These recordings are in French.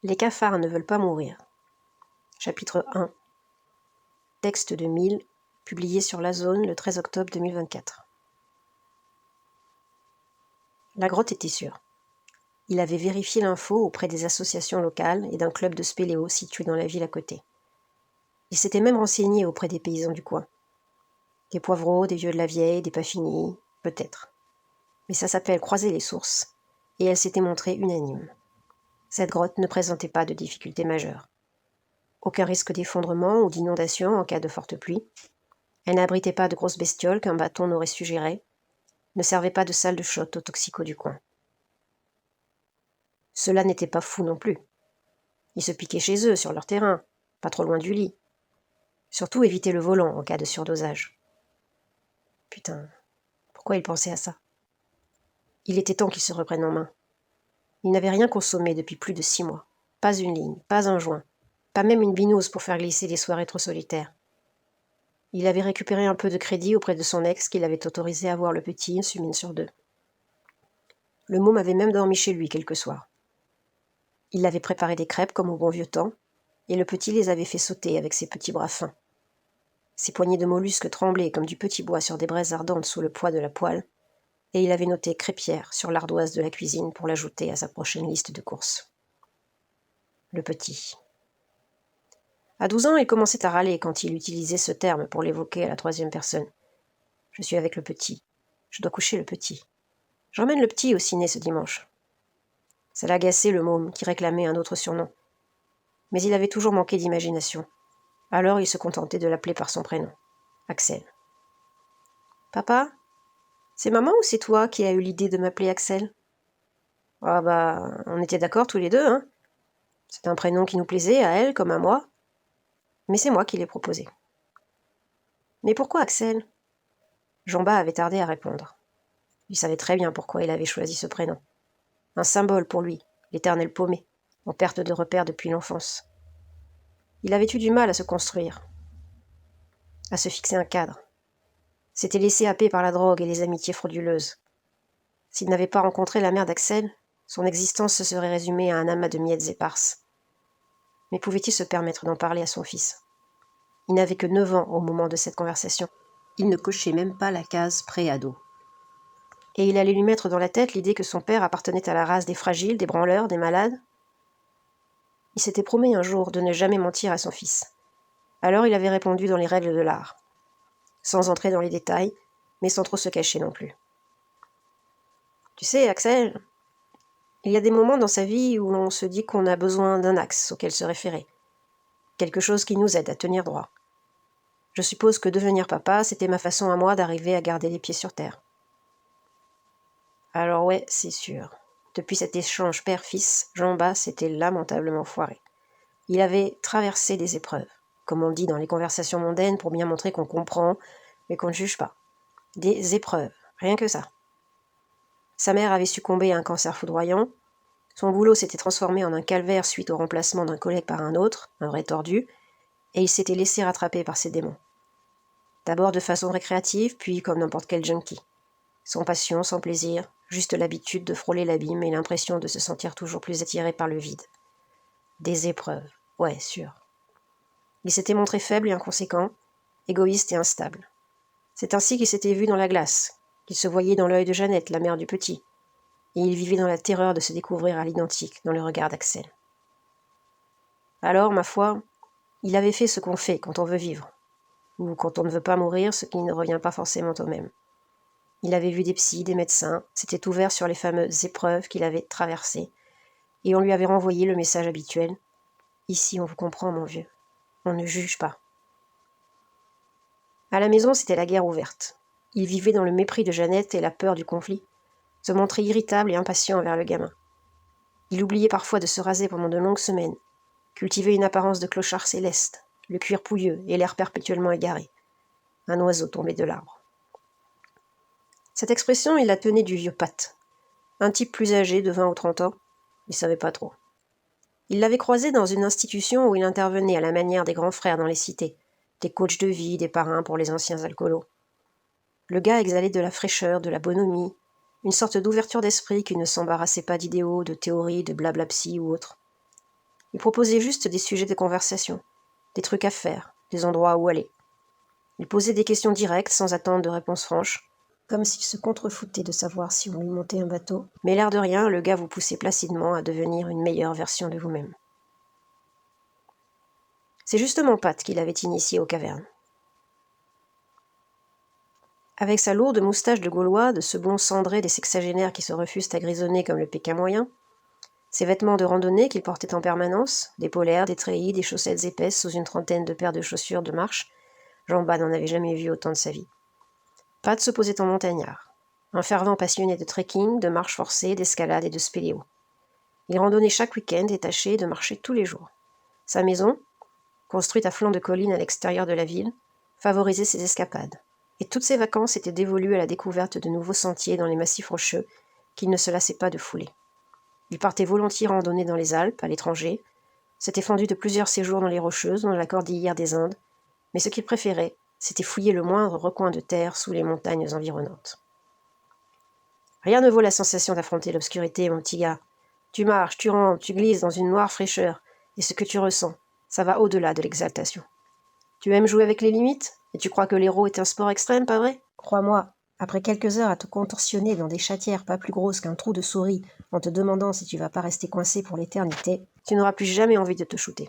Les cafards ne veulent pas mourir. Chapitre 1. Texte de 1000, publié sur La Zone le 13 octobre 2024. La grotte était sûre. Il avait vérifié l'info auprès des associations locales et d'un club de spéléo situé dans la ville à côté. Il s'était même renseigné auprès des paysans du coin. Des poivreaux, des vieux de la vieille, des pas finis, peut-être. Mais ça s'appelle croiser les sources, et elle s'était montrée unanime. Cette grotte ne présentait pas de difficultés majeures. Aucun risque d'effondrement ou d'inondation en cas de forte pluie. Elle n'abritait pas de grosses bestioles qu'un bâton n'aurait su gérer, ne servait pas de salle de shot aux toxicos du coin. Cela n'était pas fou non plus. Ils se piquaient chez eux, sur leur terrain, pas trop loin du lit. Surtout éviter le volant en cas de surdosage. Putain, pourquoi il pensait à ça? Il était temps qu'il se reprenne en main. Il n'avait rien consommé depuis plus de 6 mois. Pas une ligne, pas un joint, pas même une binouse pour faire glisser des soirées trop solitaires. Il avait récupéré un peu de crédit auprès de son ex qui l'avait autorisé à voir le petit une semaine sur 2. Le môme avait même dormi chez lui quelques soirs. Il avait préparé des crêpes comme au bon vieux temps, et le petit les avait fait sauter avec ses petits bras fins. Ses poignées de mollusques tremblaient comme du petit bois sur des braises ardentes sous le poids de la poêle, et il avait noté crêpière sur l'ardoise de la cuisine pour l'ajouter à sa prochaine liste de courses. Le petit. À 12 ans, il commençait à râler quand il utilisait ce terme pour l'évoquer à la 3e personne. Je suis avec le petit. Je dois coucher le petit. J'emmène le petit au ciné ce dimanche. Ça l'agaçait le môme qui réclamait un autre surnom. Mais il avait toujours manqué d'imagination. Alors il se contentait de l'appeler par son prénom. Axel. Papa, c'est maman ou c'est toi qui as eu l'idée de m'appeler Axel? Ah bah, on était d'accord tous les deux, hein. C'est un prénom qui nous plaisait, à elle comme à moi. Mais c'est moi qui l'ai proposé. Mais pourquoi Axel? Jean-Bas avait tardé à répondre. Il savait très bien pourquoi il avait choisi ce prénom. Un symbole pour lui, l'éternel paumé, en perte de repère depuis l'enfance. Il avait eu du mal à se construire, à se fixer un cadre. S'était laissé happer par la drogue et les amitiés frauduleuses. S'il n'avait pas rencontré la mère d'Axel, son existence se serait résumée à un amas de miettes éparses. Mais pouvait-il se permettre d'en parler à son fils? Il n'avait que 9 ans au moment de cette conversation. Il ne cochait même pas la case pré-ado. Et il allait lui mettre dans la tête l'idée que son père appartenait à la race des fragiles, des branleurs, des malades. Il s'était promis un jour de ne jamais mentir à son fils. Alors il avait répondu dans les règles de l'art, sans entrer dans les détails, mais sans trop se cacher non plus. Tu sais, Axel, il y a des moments dans sa vie où l'on se dit qu'on a besoin d'un axe auquel se référer, quelque chose qui nous aide à tenir droit. Je suppose que devenir papa, c'était ma façon à moi d'arriver à garder les pieds sur terre. Alors ouais, c'est sûr. Depuis cet échange père-fils, Jean-Bas s'était lamentablement foiré. Il avait traversé des épreuves, comme on dit dans les conversations mondaines pour bien montrer qu'on comprend, mais qu'on ne juge pas. Des épreuves, rien que ça. Sa mère avait succombé à un cancer foudroyant, son boulot s'était transformé en un calvaire suite au remplacement d'un collègue par un autre, un vrai tordu, et il s'était laissé rattraper par ses démons. D'abord de façon récréative, puis comme n'importe quel junkie. Sans passion, sans plaisir, juste l'habitude de frôler l'abîme et l'impression de se sentir toujours plus attiré par le vide. Des épreuves, ouais, sûr. Il s'était montré faible et inconséquent, égoïste et instable. C'est ainsi qu'il s'était vu dans la glace, qu'il se voyait dans l'œil de Jeannette, la mère du petit, et il vivait dans la terreur de se découvrir à l'identique dans le regard d'Axel. Alors, ma foi, il avait fait ce qu'on fait quand on veut vivre, ou quand on ne veut pas mourir, ce qui ne revient pas forcément au même. Il avait vu des psys, des médecins, s'était ouvert sur les fameuses épreuves qu'il avait traversées, et on lui avait renvoyé le message habituel. Ici, on vous comprend, mon vieux. On ne juge pas. À la maison, c'était la guerre ouverte. Il vivait dans le mépris de Jeannette et la peur du conflit, se montrait irritable et impatient envers le gamin. Il oubliait parfois de se raser pendant de longues semaines, cultivait une apparence de clochard céleste, le cuir pouilleux et l'air perpétuellement égaré. Un oiseau tombé de l'arbre. Cette expression, il la tenait du vieux Pat, un type plus âgé de 20 ou 30 ans, il savait pas trop. Il l'avait croisé dans une institution où il intervenait à la manière des grands frères dans les cités, des coachs de vie, des parrains pour les anciens alcoolos. Le gars exhalait de la fraîcheur, de la bonhomie, une sorte d'ouverture d'esprit qui ne s'embarrassait pas d'idéaux, de théories, de blabla psy ou autre. Il proposait juste des sujets de conversation, des trucs à faire, des endroits où aller. Il posait des questions directes sans attendre de réponses franches, comme s'il se contrefoutait de savoir si on lui montait un bateau. Mais l'air de rien, le gars vous poussait placidement à devenir une meilleure version de vous-même. C'est justement Pat qui l'avait initié aux cavernes. Avec sa lourde moustache de Gaulois, de ce blond cendré des sexagénaires qui se refusent à grisonner comme le Pékin moyen, ses vêtements de randonnée qu'il portait en permanence, des polaires, des treillis, des chaussettes épaisses sous une trentaine de paires de chaussures de marche, Jean-Bas n'en avait jamais vu autant de sa vie. Pat se posait en montagnard, un fervent passionné de trekking, de marche forcée, d'escalade et de spéléo. Il randonnait chaque week-end et tâchait de marcher tous les jours. Sa maison, construite à flanc de colline à l'extérieur de la ville, favorisait ses escapades. Et toutes ses vacances étaient dévolues à la découverte de nouveaux sentiers dans les massifs rocheux qu'il ne se lassait pas de fouler. Il partait volontiers randonner dans les Alpes, à l'étranger, s'était fendu de plusieurs séjours dans les Rocheuses, dans la cordillère des Indes, mais ce qu'il préférait, c'était fouiller le moindre recoin de terre sous les montagnes environnantes. Rien ne vaut la sensation d'affronter l'obscurité, mon petit gars. Tu marches, tu rampes, tu glisses dans une noire fraîcheur, et ce que tu ressens, ça va au-delà de l'exaltation. Tu aimes jouer avec les limites? Et tu crois que l'héros est un sport extrême, pas vrai? Crois-moi, après quelques heures à te contorsionner dans des chatières pas plus grosses qu'un trou de souris en te demandant si tu vas pas rester coincé pour l'éternité, tu n'auras plus jamais envie de te shooter.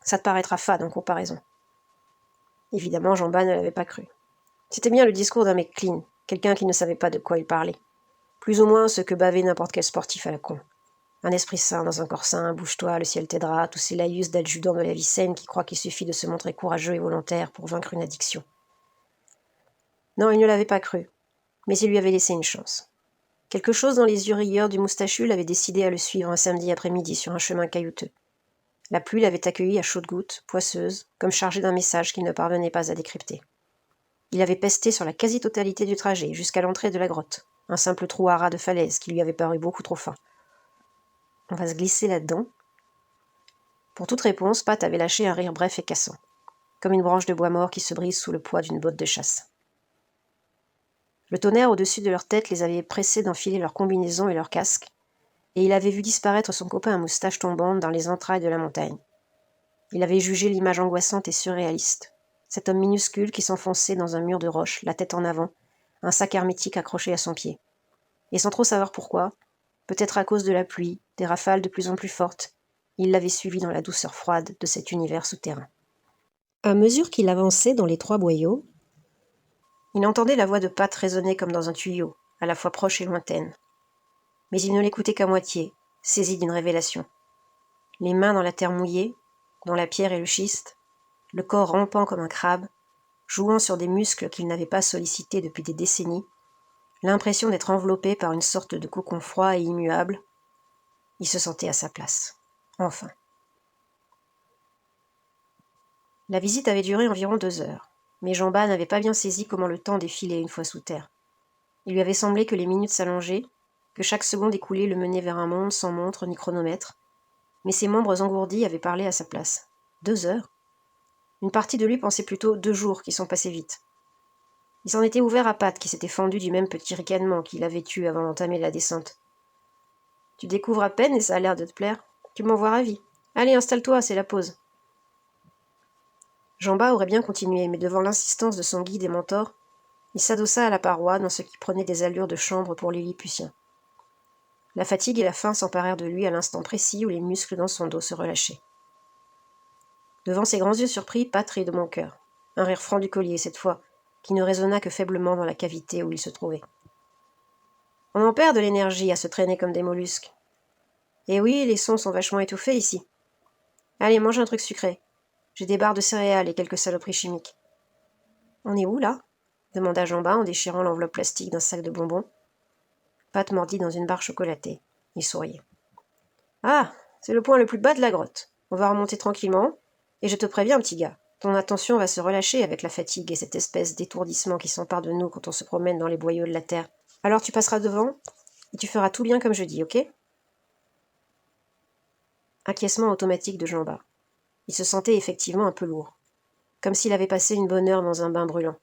Ça te paraîtra fade en comparaison. Évidemment, Jean-Bas ne l'avait pas cru. C'était bien le discours d'un mec clean, quelqu'un qui ne savait pas de quoi il parlait. Plus ou moins ce que bavait n'importe quel sportif à la con. Un esprit sain dans un corps sain, bouge-toi, le ciel t'aidera, tous ces laïus d'adjudants de la vie saine qui croient qu'il suffit de se montrer courageux et volontaire pour vaincre une addiction. Non, il ne l'avait pas cru, mais il lui avait laissé une chance. Quelque chose dans les yeux rieurs du moustachu l'avait décidé à le suivre un samedi après-midi sur un chemin caillouteux. La pluie l'avait accueilli à chaudes gouttes, poisseuse, comme chargée d'un message qu'il ne parvenait pas à décrypter. Il avait pesté sur la quasi-totalité du trajet, jusqu'à l'entrée de la grotte, un simple trou à ras de falaise qui lui avait paru beaucoup trop fin. On va se glisser là-dedans. Pour toute réponse, Pat avait lâché un rire bref et cassant, comme une branche de bois mort qui se brise sous le poids d'une botte de chasse. Le tonnerre au-dessus de leur tête les avait pressés d'enfiler leurs combinaisons et leurs casques, et il avait vu disparaître son copain à moustache tombante dans les entrailles de la montagne. Il avait jugé l'image angoissante et surréaliste. Cet homme minuscule qui s'enfonçait dans un mur de roche, la tête en avant, un sac hermétique accroché à son pied. Et sans trop savoir pourquoi, peut-être à cause de la pluie, des rafales de plus en plus fortes, il l'avait suivi dans la douceur froide de cet univers souterrain. À mesure qu'il avançait dans les 3 boyaux, il entendait la voix de Pat résonner comme dans un tuyau, à la fois proche et lointaine. Mais il ne l'écoutait qu'à moitié, saisi d'une révélation. Les mains dans la terre mouillée, dans la pierre et le schiste, le corps rampant comme un crabe, jouant sur des muscles qu'il n'avait pas sollicités depuis des décennies, l'impression d'être enveloppé par une sorte de cocon froid et immuable, il se sentait à sa place. Enfin. La visite avait duré environ 2 heures, mais Jean-Bas n'avait pas bien saisi comment le temps défilait une fois sous terre. Il lui avait semblé que les minutes s'allongeaient, que chaque seconde écoulée le menait vers un monde sans montre ni chronomètre, mais ses membres engourdis avaient parlé à sa place. 2 heures? Une partie de lui pensait plutôt 2 jours qui sont passés vite. Il s'en était ouvert à Pat qui s'était fendu du même petit ricanement qu'il avait eu avant d'entamer la descente. Tu découvres à peine et ça a l'air de te plaire. Tu m'envoies ravi. Allez, installe-toi, c'est la pause. Jean-Bas aurait bien continué, mais devant l'insistance de son guide et mentor, il s'adossa à la paroi dans ce qui prenait des allures de chambre pour les Lilliputiens. La fatigue et la faim s'emparèrent de lui à l'instant précis où les muscles dans son dos se relâchaient. Devant ses grands yeux surpris, Pat rit de bon cœur. Un rire franc du collier, cette fois, qui ne résonna que faiblement dans la cavité où il se trouvait. On en perd de l'énergie à se traîner comme des mollusques. Et oui, les sons sont vachement étouffés ici. Allez, mange un truc sucré. J'ai des barres de céréales et quelques saloperies chimiques. On est où, là? Demanda Jean-Bas en déchirant l'enveloppe plastique d'un sac de bonbons. Pat mordit dans une barre chocolatée. Il souriait. Ah, c'est le point le plus bas de la grotte. On va remonter tranquillement, et je te préviens, petit gars, ton attention va se relâcher avec la fatigue et cette espèce d'étourdissement qui s'empare de nous quand on se promène dans les boyaux de la terre. Alors tu passeras devant, et tu feras tout bien comme je dis, ok? Acquiescement automatique de Jean-Bas. Il se sentait effectivement un peu lourd, comme s'il avait passé une bonne heure dans un bain brûlant.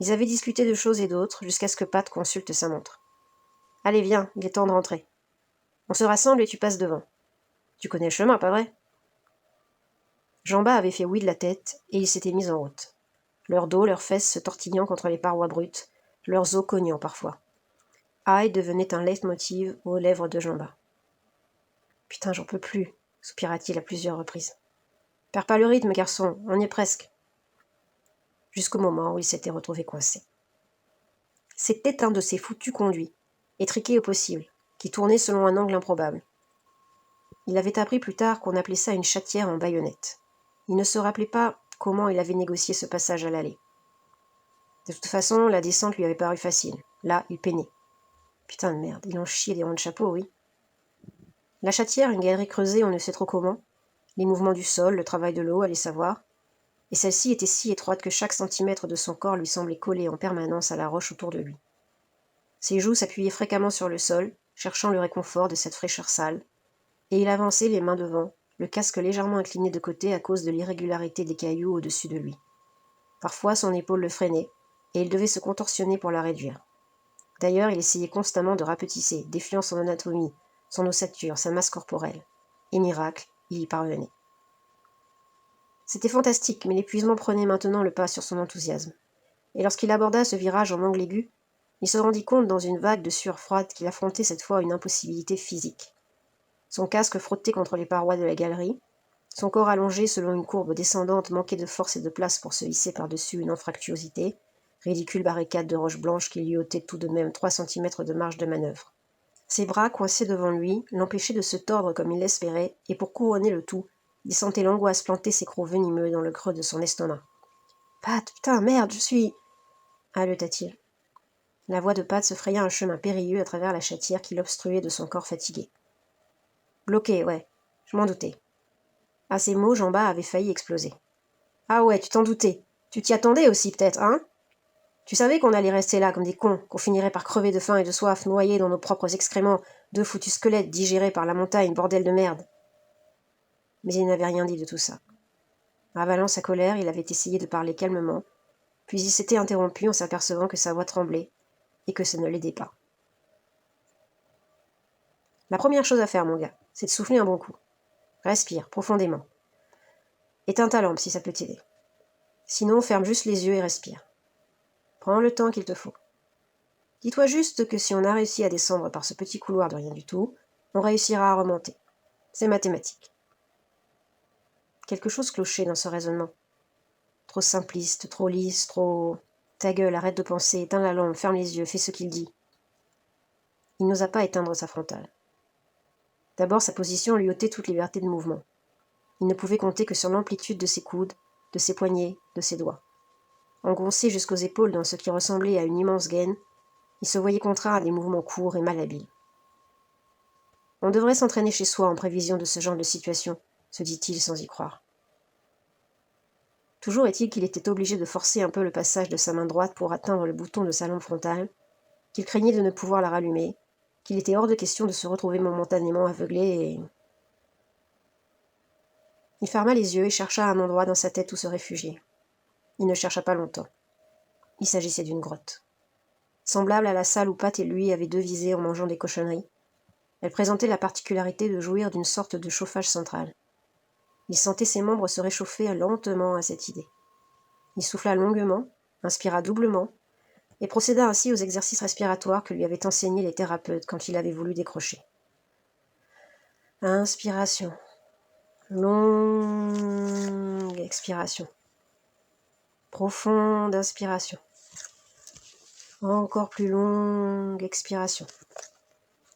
Ils avaient discuté de choses et d'autres jusqu'à ce que Pat consulte sa montre. Allez, viens, il est temps de rentrer. On se rassemble et tu passes devant. Tu connais le chemin, pas vrai ? Jean-Bas avait fait oui de la tête, et ils s'étaient mis en route. Leur dos, leurs fesses se tortillant contre les parois brutes, leurs os cognant parfois. Aïe devenait un leitmotiv aux lèvres de Jean-Bas. Putain, j'en peux plus, soupira-t-il à plusieurs reprises. Perds pas le rythme, garçon, on y est presque. Jusqu'au moment où il s'était retrouvé coincé. C'était un de ces foutus conduits, étriqués au possible, qui tournait selon un angle improbable. Il avait appris plus tard qu'on appelait ça une chatière en baïonnette. Il ne se rappelait pas comment il avait négocié ce passage à l'allée. De toute façon, la descente lui avait paru facile. Là, il peinait. Putain de merde, il en chiait des ronds de chapeau, oui. La chatière, une galerie creusée on ne sait trop comment. Les mouvements du sol, le travail de l'eau, allez savoir. Et celle-ci était si étroite que chaque centimètre de son corps lui semblait coller en permanence à la roche autour de lui. Ses joues s'appuyaient fréquemment sur le sol, cherchant le réconfort de cette fraîcheur sale, et il avançait les mains devant, le casque légèrement incliné de côté à cause de l'irrégularité des cailloux au-dessus de lui. Parfois, son épaule le freinait, et il devait se contorsionner pour la réduire. D'ailleurs, il essayait constamment de rapetisser, défiant son anatomie, son ossature, sa masse corporelle. Et miracle, il y parvenait. C'était fantastique, mais l'épuisement prenait maintenant le pas sur son enthousiasme. Et lorsqu'il aborda ce virage en angle aigu, il se rendit compte dans une vague de sueur froide qu'il affrontait cette fois une impossibilité physique. Son casque frottait contre les parois de la galerie, son corps allongé selon une courbe descendante manquait de force et de place pour se hisser par-dessus une anfractuosité, ridicule barricade de roches blanches qui lui ôtait tout de même 3 centimètres de marge de manœuvre. Ses bras, coincés devant lui, l'empêchaient de se tordre comme il l'espérait, et pour couronner le tout, il sentait l'angoisse planter ses crocs venimeux dans le creux de son estomac. « Pat, putain, merde, je suis... » haleta-t-il. La voix de Pat se fraya un chemin périlleux à travers la chatière qui l'obstruait de son corps fatigué. « Bloqué, ouais, je m'en doutais. » À ces mots, Jean-Bas avait failli exploser. « Ah ouais, tu t'en doutais. Tu t'y attendais aussi, peut-être, hein ? Tu savais qu'on allait rester là comme des cons, qu'on finirait par crever de faim et de soif, noyés dans nos propres excréments, deux foutus squelettes digérés par la montagne, bordel de merde. » Mais il n'avait rien dit de tout ça. Ravalant sa colère, il avait essayé de parler calmement, puis il s'était interrompu en s'apercevant que sa voix tremblait et que ça ne l'aidait pas. La première chose à faire, mon gars, c'est de souffler un bon coup. Respire profondément. Éteins ta lampe si ça peut t'aider. Sinon, ferme juste les yeux et respire. Prends le temps qu'il te faut. Dis-toi juste que si on a réussi à descendre par ce petit couloir de rien du tout, on réussira à remonter. C'est mathématique. Quelque chose clochait dans ce raisonnement. Trop simpliste, trop lisse, trop... Ta gueule, arrête de penser, éteins la lampe, ferme les yeux, fais ce qu'il dit. Il n'osa pas éteindre sa frontale. D'abord, sa position lui ôtait toute liberté de mouvement. Il ne pouvait compter que sur l'amplitude de ses coudes, de ses poignets, de ses doigts. Engoncé jusqu'aux épaules dans ce qui ressemblait à une immense gaine, il se voyait contraint à des mouvements courts et malhabiles. On devrait s'entraîner chez soi en prévision de ce genre de situation, se dit-il sans y croire. Toujours est-il qu'il était obligé de forcer un peu le passage de sa main droite pour atteindre le bouton de sa lampe frontale, qu'il craignait de ne pouvoir la rallumer, qu'il était hors de question de se retrouver momentanément aveuglé et... Il ferma les yeux et chercha un endroit dans sa tête où se réfugier. Il ne chercha pas longtemps. Il s'agissait d'une grotte. Semblable à la salle où Pat et lui avaient devisé en mangeant des cochonneries, elle présentait la particularité de jouir d'une sorte de chauffage central. Il sentait ses membres se réchauffer lentement à cette idée. Il souffla longuement, inspira doublement, et procéda ainsi aux exercices respiratoires que lui avaient enseignés les thérapeutes quand il avait voulu décrocher. Inspiration. Longue expiration. Profonde inspiration. Encore plus longue expiration.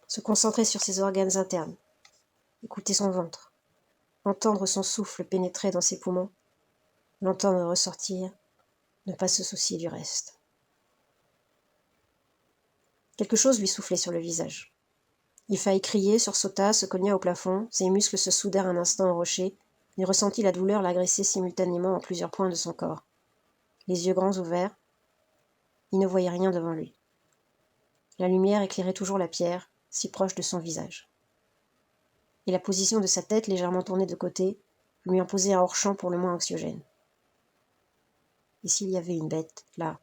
Se concentrer sur ses organes internes. Écouter son ventre. Entendre son souffle pénétrer dans ses poumons. L'entendre ressortir. Ne pas se soucier du reste. Quelque chose lui soufflait sur le visage. Il faillit crier, sursauta, se cogna au plafond, ses muscles se soudèrent un instant au rocher, il ressentit la douleur l'agresser simultanément en plusieurs points de son corps. Les yeux grands ouverts, il ne voyait rien devant lui. La lumière éclairait toujours la pierre, si proche de son visage. Et la position de sa tête, légèrement tournée de côté, lui imposait un hors-champ pour le moins anxiogène. Et s'il y avait une bête, là,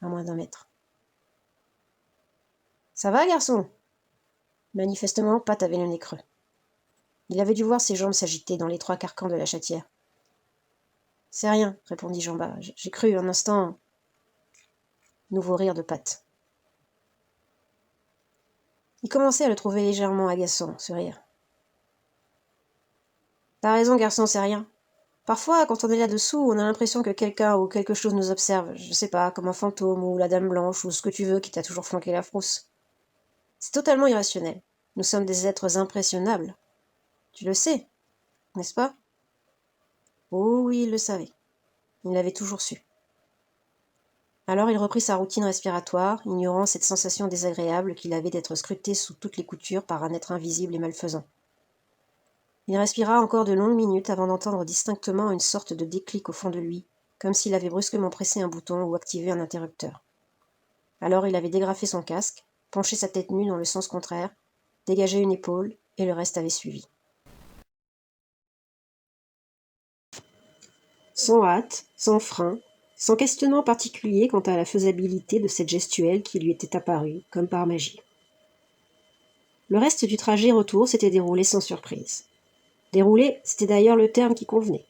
à moins d'1 mètre? « Ça va, garçon ?» Manifestement, Pat avait le nez creux. Il avait dû voir ses jambes s'agiter dans l'étroit carcan de la chatière. « C'est rien, répondit Jean-Bas. J'ai cru un instant. » Nouveau rire de Pat. Il commençait à le trouver légèrement agaçant, ce rire. « T'as raison, garçon, c'est rien. Parfois, quand on est là-dessous, on a l'impression que quelqu'un ou quelque chose nous observe. Je sais pas, comme un fantôme ou la dame blanche ou ce que tu veux qui t'a toujours flanqué la frousse. C'est totalement irrationnel. Nous sommes des êtres impressionnables. Tu le sais, n'est-ce pas ? » Oh oui, il le savait. Il l'avait toujours su. Alors il reprit sa routine respiratoire, ignorant cette sensation désagréable qu'il avait d'être scruté sous toutes les coutures par un être invisible et malfaisant. Il respira encore de longues minutes avant d'entendre distinctement une sorte de déclic au fond de lui, comme s'il avait brusquement pressé un bouton ou activé un interrupteur. Alors il avait dégrafé son casque, penché sa tête nue dans le sens contraire, dégagé une épaule, et le reste avait suivi. Sans hâte, sans frein, sans questionnement particulier quant à la faisabilité de cette gestuelle qui lui était apparue, comme par magie. Le reste du trajet retour s'était déroulé sans surprise. Dérouler, c'était d'ailleurs le terme qui convenait.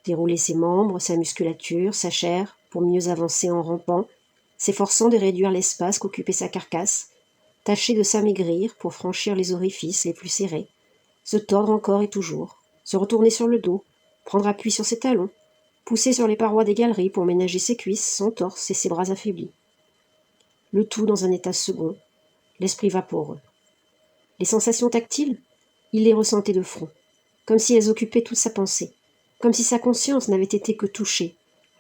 Dérouler ses membres, sa musculature, sa chair, pour mieux avancer en rampant, s'efforçant de réduire l'espace qu'occupait sa carcasse, tâcher de s'amaigrir pour franchir les orifices les plus serrés, se tordre encore et toujours, se retourner sur le dos, prendre appui sur ses talons, pousser sur les parois des galeries pour ménager ses cuisses, son torse et ses bras affaiblis. Le tout dans un état second, l'esprit vaporeux. Les sensations tactiles, il les ressentait de front, comme si elles occupaient toute sa pensée, comme si sa conscience n'avait été que touchée,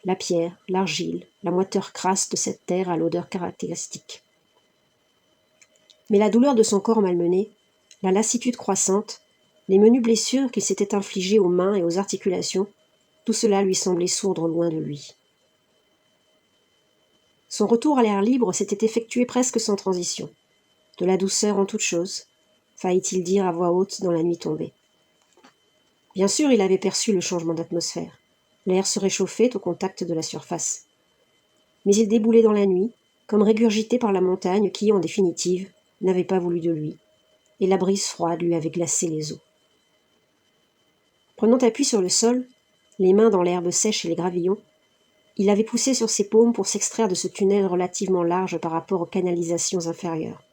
la pierre, l'argile, la moiteur crasse de cette terre à l'odeur caractéristique. Mais la douleur de son corps malmené, la lassitude croissante, les menues blessures qu'il s'était infligées aux mains et aux articulations, tout cela lui semblait sourdre loin de lui. Son retour à l'air libre s'était effectué presque sans transition. De la douceur en toute chose, faillit-il dire à voix haute dans la nuit tombée. Bien sûr, il avait perçu le changement d'atmosphère. L'air se réchauffait au contact de la surface. Mais il déboulait dans la nuit, comme régurgité par la montagne qui, en définitive, n'avait pas voulu de lui, et la brise froide lui avait glacé les os. Prenant appui sur le sol, les mains dans l'herbe sèche et les gravillons, il avait poussé sur ses paumes pour s'extraire de ce tunnel relativement large par rapport aux canalisations inférieures.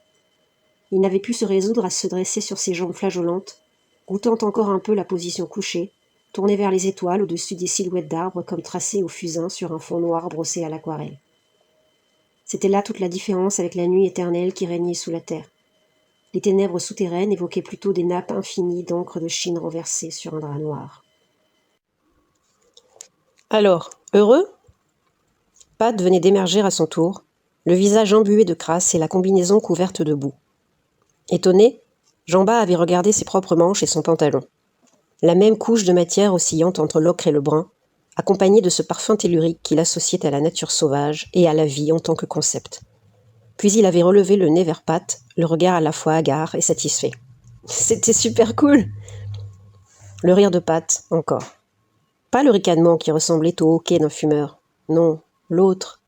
Il n'avait pu se résoudre à se dresser sur ses jambes flageolantes, goûtant encore un peu la position couchée, tourné vers les étoiles au-dessus des silhouettes d'arbres comme tracées au fusain sur un fond noir brossé à l'aquarelle. C'était là toute la différence avec la nuit éternelle qui régnait sous la terre. Les ténèbres souterraines évoquaient plutôt des nappes infinies d'encre de Chine renversées sur un drap noir. Alors, heureux ? Pat venait d'émerger à son tour, le visage embué de crasse et la combinaison couverte de boue. Étonné, Jean-Bas avait regardé ses propres manches et son pantalon. La même couche de matière oscillante entre l'ocre et le brun, accompagnée de ce parfum tellurique qu'il associait à la nature sauvage et à la vie en tant que concept. Puis il avait relevé le nez vers Pat, le regard à la fois hagard et satisfait. « C'était super cool !» Le rire de Pat, encore. Pas le ricanement qui ressemblait au hoquet d'un fumeur. Non, l'autre.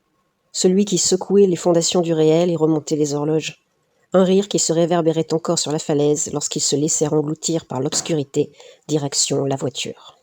Celui qui secouait les fondations du réel et remontait les horloges. Un rire qui se réverbérait encore sur la falaise lorsqu'ils se laissèrent engloutir par l'obscurité, direction la voiture.